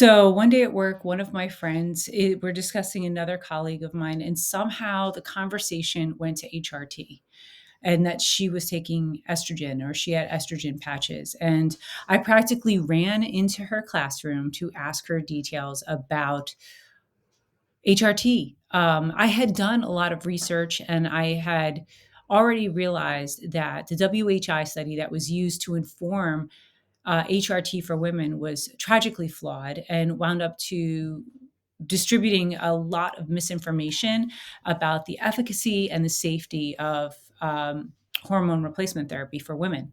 So one day at work, one of my friends, we're discussing another colleague of mine, and somehow the conversation went to HRT and that she was taking estrogen or she had estrogen patches. And I practically ran into her classroom to ask her details about HRT. I had done a lot of research and I had already realized that the WHI study that was used to inform HRT for women was tragically flawed and wound up to distributing a lot of misinformation about the efficacy and the safety of hormone replacement therapy for women.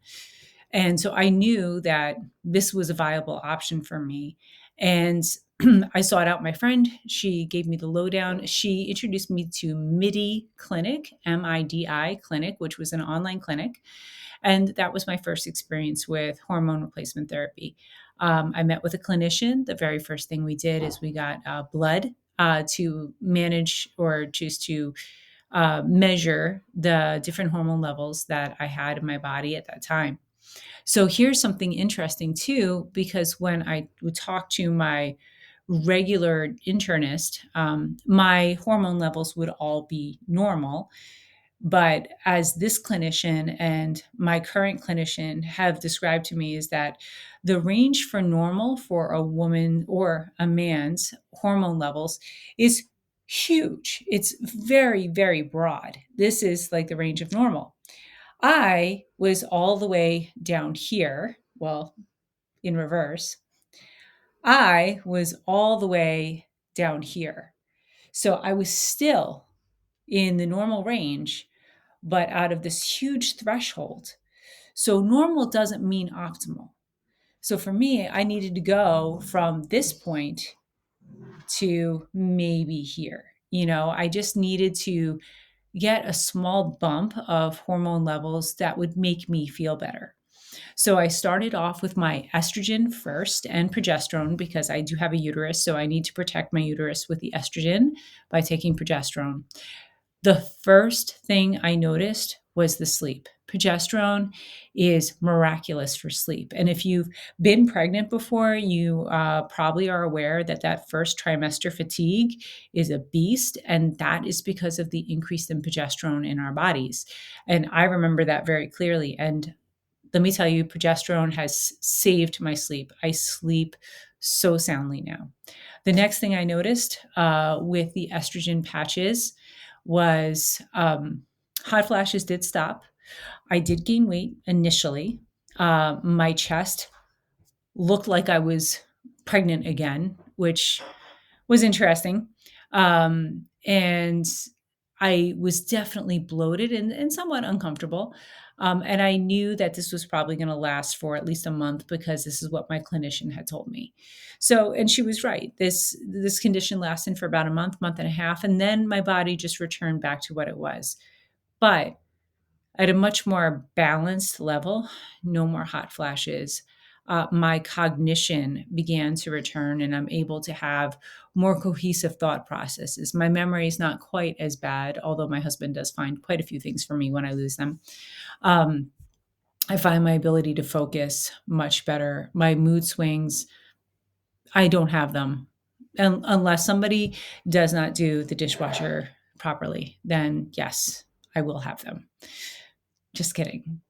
And so I knew that this was a viable option for me. And I sought out my friend. She gave me the lowdown. She introduced me to MIDI Clinic, MIDI Clinic, which was an online clinic. And that was my first experience with hormone replacement therapy. I met with a clinician. The very first thing we did is we got blood to manage or just to measure the different hormone levels that I had in my body at that time. So here's something interesting too, because when I would talk to my regular internist, my hormone levels would all be normal. But as this clinician and my current clinician have described to me, is that the range for normal for a woman or a man's hormone levels is huge. It's very, very broad. This is like the range of normal. I was all the way down here. Well, in reverse. I was all the way down here. So I was still in the normal range, but out of this huge threshold. So normal doesn't mean optimal. So for me, I needed to go from this point to maybe here. I just needed to get a small bump of hormone levels that would make me feel better. So I started off with my estrogen first and progesterone because I do have a uterus. So I need to protect my uterus with the estrogen by taking progesterone. The first thing I noticed was the sleep. Progesterone is miraculous for sleep. And if you've been pregnant before, you probably are aware that that first trimester fatigue is a beast. And that is because of the increase in progesterone in our bodies. And I remember that very clearly. And let me tell you, progesterone has saved my sleep. I sleep so soundly now. The next thing I noticed with the estrogen patches was hot flashes did stop. I did gain weight initially. My chest looked like I was pregnant again, which was interesting. And I was definitely bloated and somewhat uncomfortable. And I knew that this was probably going to last for at least a month because this is what my clinician had told me. So, and she was right. This condition lasted for about a month, month and a half, and then my body just returned back to what it was. But at a much more balanced level, no more hot flashes. My cognition began to return, and I'm able to have more cohesive thought processes. My memory is not quite as bad, although my husband does find quite a few things for me when I lose them. Um, I find my ability to focus much better. My mood swings, I don't have them. Unless somebody does not do the dishwasher properly, then yes, I will have them. Just kidding.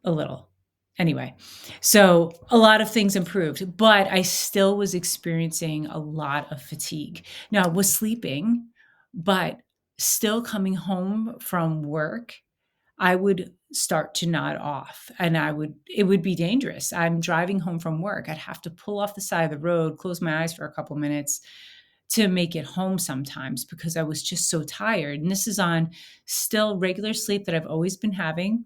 A little. Anyway, so a lot of things improved, but I still was experiencing a lot of fatigue. Now, I was sleeping, but still coming home from work, I would start to nod off and it would be dangerous. I'm driving home from work. I'd have to pull off the side of the road, close my eyes for a couple minutes to make it home sometimes because I was just so tired. And this is on still regular sleep that I've always been having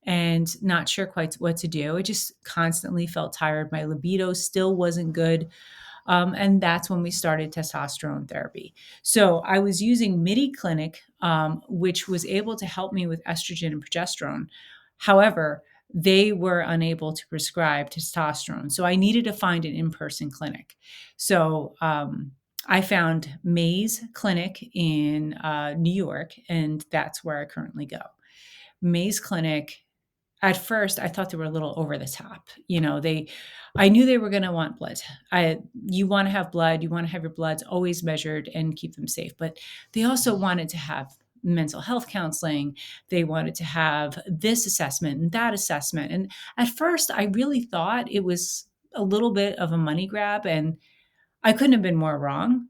and not sure quite what to do. I just constantly felt tired. My libido still wasn't good. And that's when we started testosterone therapy. So I was using MIDI Clinic, which was able to help me with estrogen and progesterone. However, they were unable to prescribe testosterone. So I needed to find an in person clinic. So I found Mays Clinic in New York, and that's where I currently go. Mays Clinic at first I thought they were a little over the top. I knew they were going to want blood. You want to have blood, you want to have your bloods always measured and keep them safe. But they also wanted to have mental health counseling. They wanted to have this assessment and that assessment. And at first I really thought it was a little bit of a money grab, and I couldn't have been more wrong.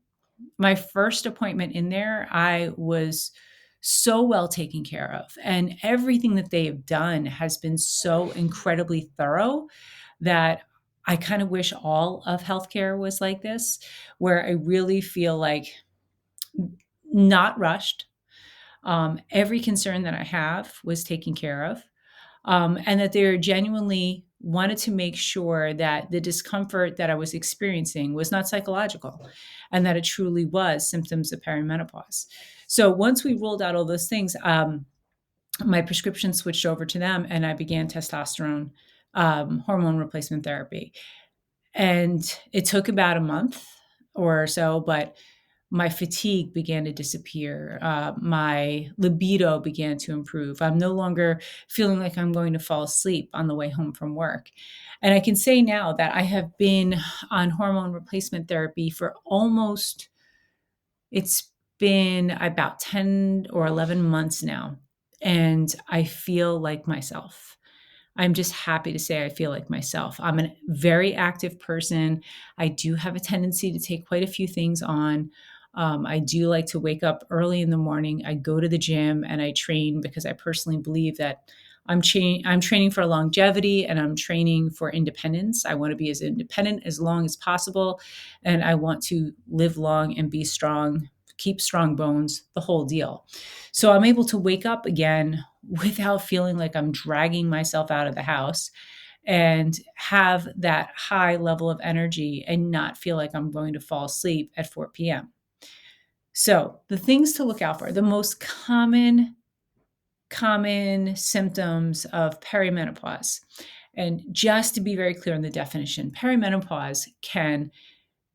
My first appointment in there, I was so well taken care of. And everything that they have done has been so incredibly thorough that I kind of wish all of healthcare was like this, where I really feel like not rushed. Every concern that I have was taken care of, and that they genuinely wanted to make sure that the discomfort that I was experiencing was not psychological and that it truly was symptoms of perimenopause. So once we ruled out all those things, my prescription switched over to them and I began testosterone hormone replacement therapy. And it took about a month or so, but my fatigue began to disappear. My libido began to improve. I'm no longer feeling like I'm going to fall asleep on the way home from work. And I can say now that I have been on hormone replacement therapy for it's been about 10 or 11 months now. And I feel like myself. I'm just happy to say I feel like myself. I'm a very active person. I do have a tendency to take quite a few things on. I do like to wake up early in the morning. I go to the gym and I train because I personally believe that I'm training for longevity and I'm training for independence. I want to be as independent as long as possible, and I want to live long and be strong, keep strong bones, the whole deal. So I'm able to wake up again without feeling like I'm dragging myself out of the house and have that high level of energy and not feel like I'm going to fall asleep at 4 p.m. So, the things to look out for, the most common symptoms of perimenopause. And just to be very clear on the definition, perimenopause can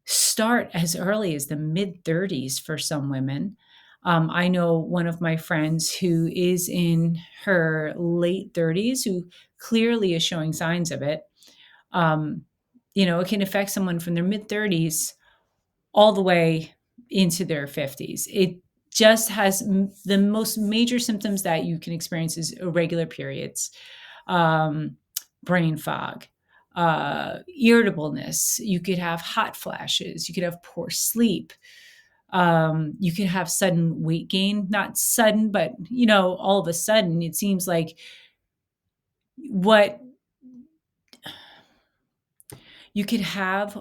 start as early as the mid 30s for some women. I know one of my friends who is in her late 30s who clearly is showing signs of it. Um, it can affect someone from their mid 30s all the way into their 50s. It just has the most major symptoms that you can experience is irregular periods, um, brain fog, irritableness. You could have hot flashes. You could have poor sleep. You could have sudden weight gain, not sudden, but all of a sudden, it seems like what you could have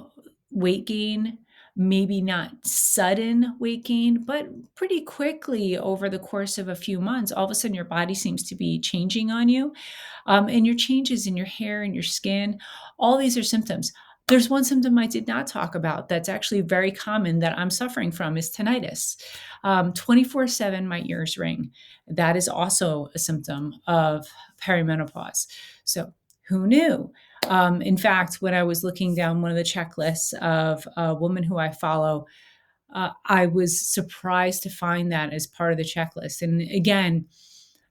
weight gain, maybe not sudden weight gain, but pretty quickly over the course of a few months, all of a sudden your body seems to be changing on you. And your changes in your hair and your skin, all these are symptoms. There's one symptom I did not talk about that's actually very common that I'm suffering from is tinnitus. 24/7, my ears ring. That is also a symptom of perimenopause. So, who knew? In fact, when I was looking down one of the checklists of a woman who I follow, I was surprised to find that as part of the checklist. And again,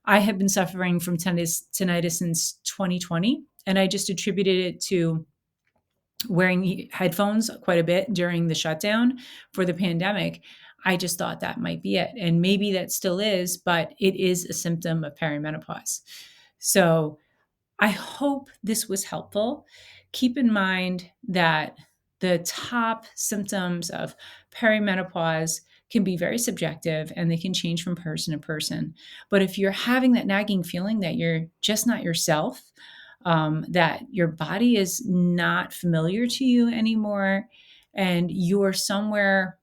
I have been suffering from tinnitus since 2020, and I just attributed it to wearing headphones quite a bit during the shutdown for the pandemic. I just thought that might be it. And maybe that still is, but it is a symptom of perimenopause. So I hope this was helpful. Keep in mind that the top symptoms of perimenopause can be very subjective and they can change from person to person. But if you're having that nagging feeling that you're just not yourself, that your body is not familiar to you anymore, and you're somewhere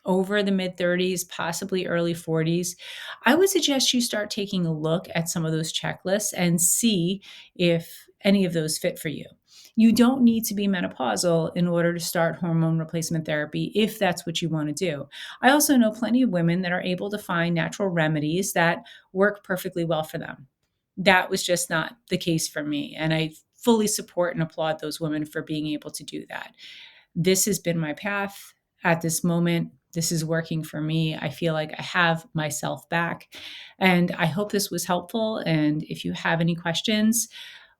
over the mid 30s, possibly early 40s, I would suggest you start taking a look at some of those checklists and see if any of those fit for you. You don't need to be menopausal in order to start hormone replacement therapy if that's what you want to do. I also know plenty of women that are able to find natural remedies that work perfectly well for them. That was just not the case for me. And I fully support and applaud those women for being able to do that. This has been my path at this moment. This is working for me. I feel like I have myself back. And I hope this was helpful. And if you have any questions,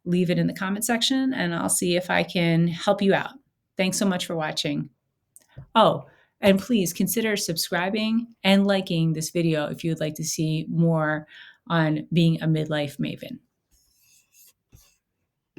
leave it in the comment section and I'll see if I can help you out. Thanks so much for watching. Oh, and please consider subscribing and liking this video if you would like to see more on being a midlife maven.